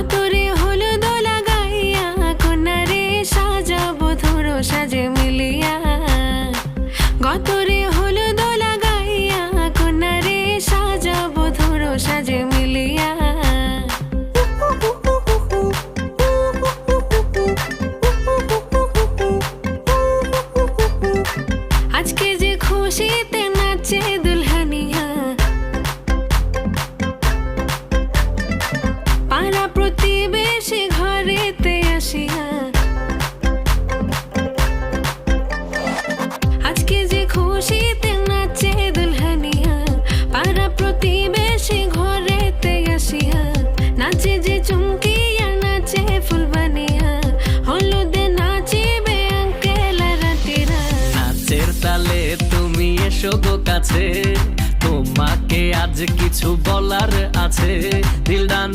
গতরে হলুদ লাগাইয়া কন্যারে সাজাবো ধরো সাজে মিলিয়া। গতরে হলুদ লাগাইয়া কন্যারে সাজাবো ধরো সাজে মিলিয়া। আজকে যে খুশিতে নাচে দুলহানিয়া, পাড়া প্রতিবেশী ঘরেতে আসিয়া। আজকে যে খুশিতে নাচে দুলহানিয়া, পাড়া প্রতিবেশী ঘরেতে আসিয়া। নাচে যে চুমকিয়া নাচে ফুলবানিয়া, হলুদে নাচিবে আঙ্কেল রাতিরা। নাচের তালে তুমি এসো গো কাছে, তোমাকে আজ কিছু বলার আছে। দিল ডান্স